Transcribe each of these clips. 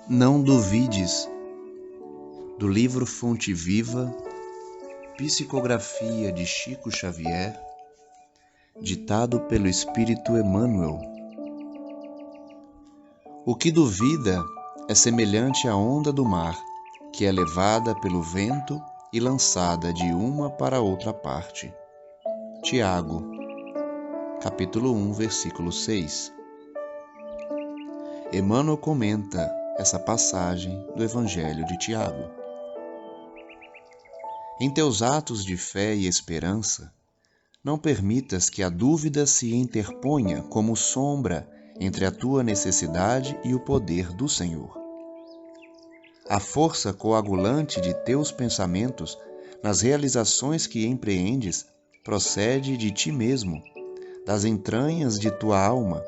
Não duvides, do livro Fonte Viva, Psicografia de Chico Xavier, ditado pelo Espírito Emmanuel. O que duvida é semelhante à onda do mar, que é levada pelo vento e lançada de uma para outra parte. Tiago, capítulo 1, versículo 6. Emmanuel comenta essa passagem do Evangelho de Tiago. Em teus atos de fé e esperança, não permitas que a dúvida se interponha como sombra entre a tua necessidade e o poder do Senhor. A força coagulante de teus pensamentos nas realizações que empreendes procede de ti mesmo, das entranhas de tua alma,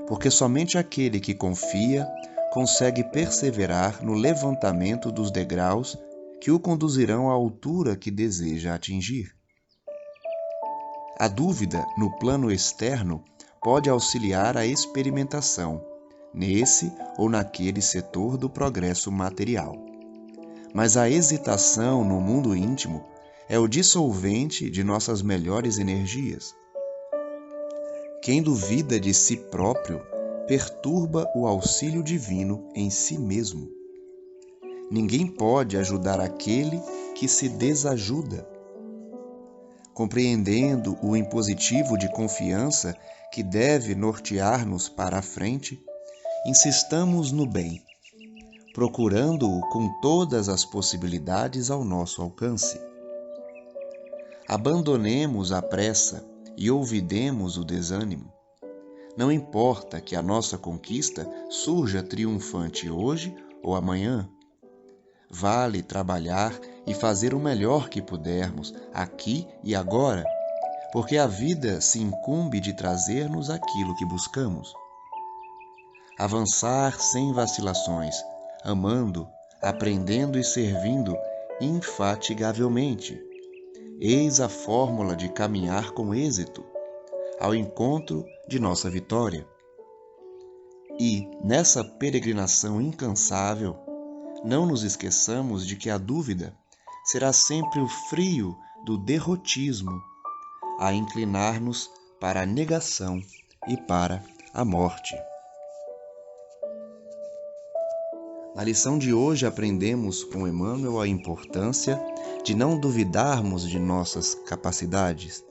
porque somente aquele que confia consegue perseverar no levantamento dos degraus que o conduzirão à altura que deseja atingir. A dúvida, no plano externo, pode auxiliar a experimentação, nesse ou naquele setor do progresso material. Mas a hesitação no mundo íntimo é o dissolvente de nossas melhores energias. Quem duvida de si próprio perturba o auxílio divino em si mesmo. Ninguém pode ajudar aquele que se desajuda. Compreendendo o impositivo de confiança que deve nortear-nos para a frente, insistamos no bem, procurando-o com todas as possibilidades ao nosso alcance. Abandonemos a pressa e ouvidemos o desânimo. Não importa que a nossa conquista surja triunfante hoje ou amanhã. Vale trabalhar e fazer o melhor que pudermos, aqui e agora, porque a vida se incumbe de trazer-nos aquilo que buscamos. Avançar sem vacilações, amando, aprendendo e servindo infatigavelmente. Eis a fórmula de caminhar com êxito, ao encontro de nossa vitória. E, nessa peregrinação incansável, não nos esqueçamos de que a dúvida será sempre o frio do derrotismo a inclinar-nos para a negação e para a morte. Na lição de hoje aprendemos com Emmanuel a importância de não duvidarmos de nossas capacidades,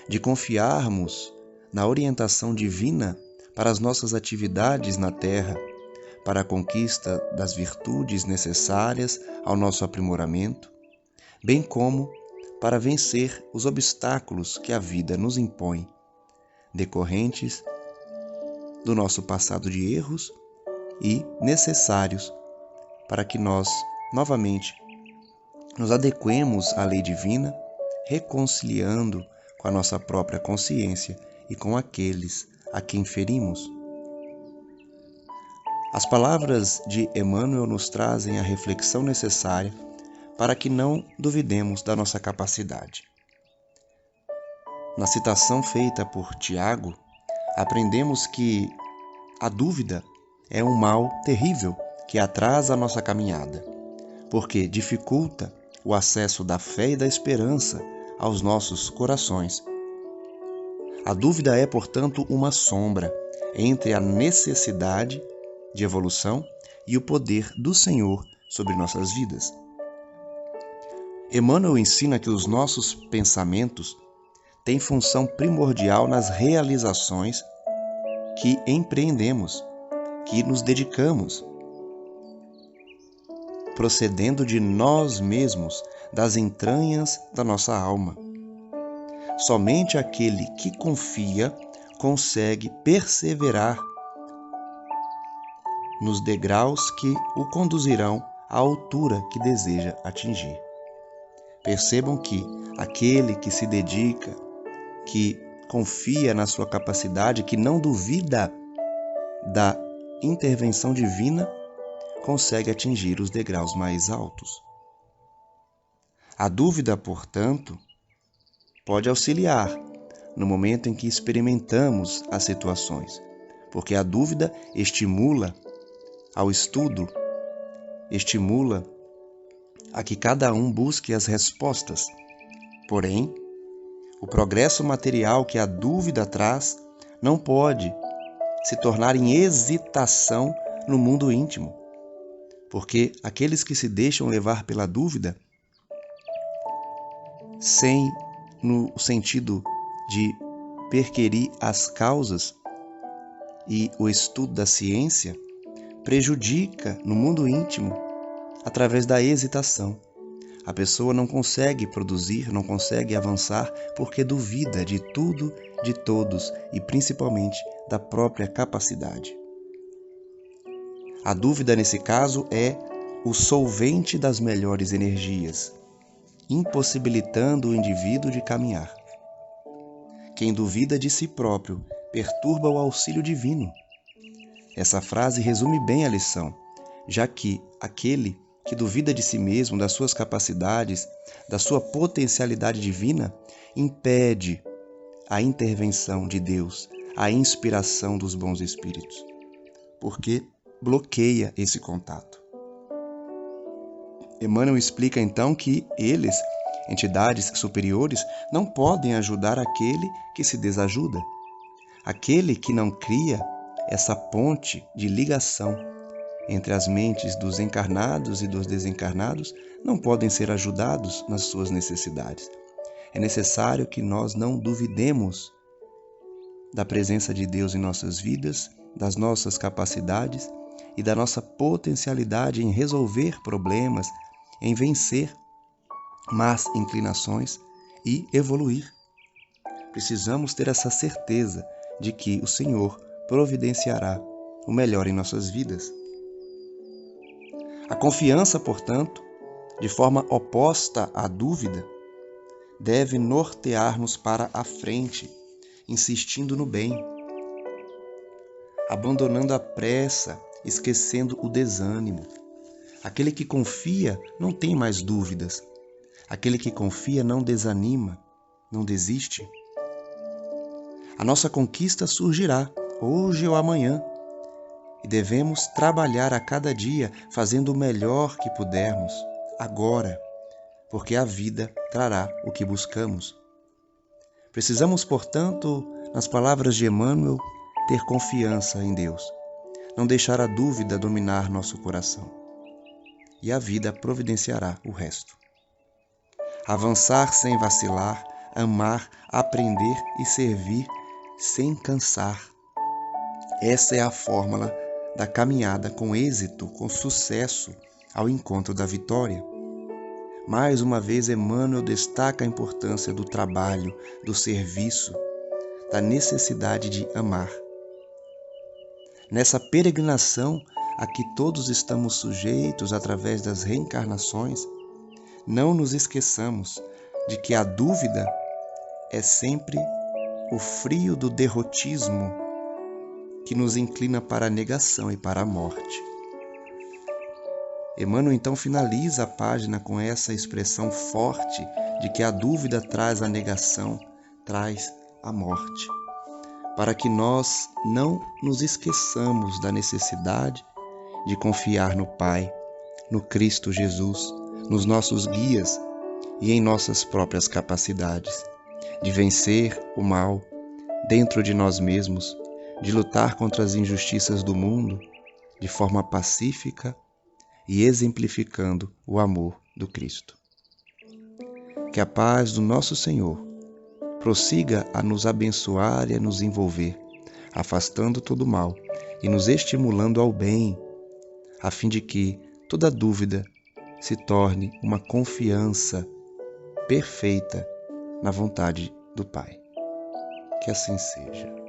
de confiarmos na orientação divina para as nossas atividades na Terra, para a conquista das virtudes necessárias ao nosso aprimoramento, bem como para vencer os obstáculos que a vida nos impõe, decorrentes do nosso passado de erros e necessários para que nós, novamente, nos adequemos à lei divina, reconciliando com a nossa própria consciência e com aqueles a quem ferimos. As palavras de Emmanuel nos trazem a reflexão necessária para que não duvidemos da nossa capacidade. Na citação feita por Tiago, aprendemos que a dúvida é um mal terrível que atrasa a nossa caminhada, porque dificulta o acesso da fé e da esperança aos nossos corações. A dúvida é, portanto, uma sombra entre a necessidade de evolução e o poder do Senhor sobre nossas vidas. Emmanuel ensina que os nossos pensamentos têm função primordial nas realizações que empreendemos, que nos dedicamos, procedendo de nós mesmos, das entranhas da nossa alma. Somente aquele que confia consegue perseverar nos degraus que o conduzirão à altura que deseja atingir. Percebam que aquele que se dedica, que confia na sua capacidade, que não duvida da intervenção divina, consegue atingir os degraus mais altos. A dúvida, portanto, pode auxiliar no momento em que experimentamos as situações, porque a dúvida estimula ao estudo estimula a que cada um busque as respostas. Porém, o progresso material que a dúvida traz não pode se tornar em hesitação no mundo íntimo, porque aqueles que se deixam levar pela dúvida, sem no sentido de perquirir as causas e o estudo da ciência, prejudica no mundo íntimo através da hesitação. A pessoa não consegue produzir, não consegue avançar porque duvida de tudo, de todos e principalmente da própria capacidade. A dúvida, nesse caso, é o solvente das melhores energias, impossibilitando o indivíduo de caminhar. Quem duvida de si próprio perturba o auxílio divino. Essa frase resume bem a lição, já que aquele que duvida de si mesmo, das suas capacidades, da sua potencialidade divina, impede a intervenção de Deus, a inspiração dos bons espíritos, porque bloqueia esse contato. Emmanuel explica então que eles, entidades superiores, não podem ajudar aquele que se desajuda, aquele que não cria essa ponte de ligação entre as mentes dos encarnados e dos desencarnados, não podem ser ajudados nas suas necessidades. É necessário que nós não duvidemos da presença de Deus em nossas vidas, das nossas capacidades e da nossa potencialidade em resolver problemas, em vencer más inclinações e evoluir. Precisamos ter essa certeza de que o Senhor providenciará o melhor em nossas vidas. A confiança, portanto, de forma oposta à dúvida, deve nortear-nos para a frente, insistindo no bem, abandonando a pressa, esquecendo o desânimo. Aquele que confia não tem mais dúvidas. Aquele que confia não desanima, não desiste. A nossa conquista surgirá, hoje ou amanhã, e devemos trabalhar a cada dia fazendo o melhor que pudermos, agora, porque a vida trará o que buscamos. Precisamos, portanto, nas palavras de Emmanuel, ter confiança em Deus, não deixar a dúvida dominar nosso coração, e a vida providenciará o resto. Avançar sem vacilar, amar, aprender e servir sem cansar. Essa é a fórmula da caminhada com êxito, com sucesso, ao encontro da vitória. Mais uma vez, Emmanuel destaca a importância do trabalho, do serviço, da necessidade de amar. Nessa peregrinação a que todos estamos sujeitos através das reencarnações, não nos esqueçamos de que a dúvida é sempre o frio do derrotismo que nos inclina para a negação e para a morte. Emmanuel então finaliza a página com essa expressão forte de que a dúvida traz a negação, traz a morte, para que nós não nos esqueçamos da necessidade de confiar no Pai, no Cristo Jesus, nos nossos guias e em nossas próprias capacidades, de vencer o mal dentro de nós mesmos, de lutar contra as injustiças do mundo de forma pacífica e exemplificando o amor do Cristo. Que a paz do nosso Senhor prossiga a nos abençoar e a nos envolver, afastando todo o mal e nos estimulando ao bem, a fim de que toda dúvida se torne uma confiança perfeita na vontade do Pai. Que assim seja.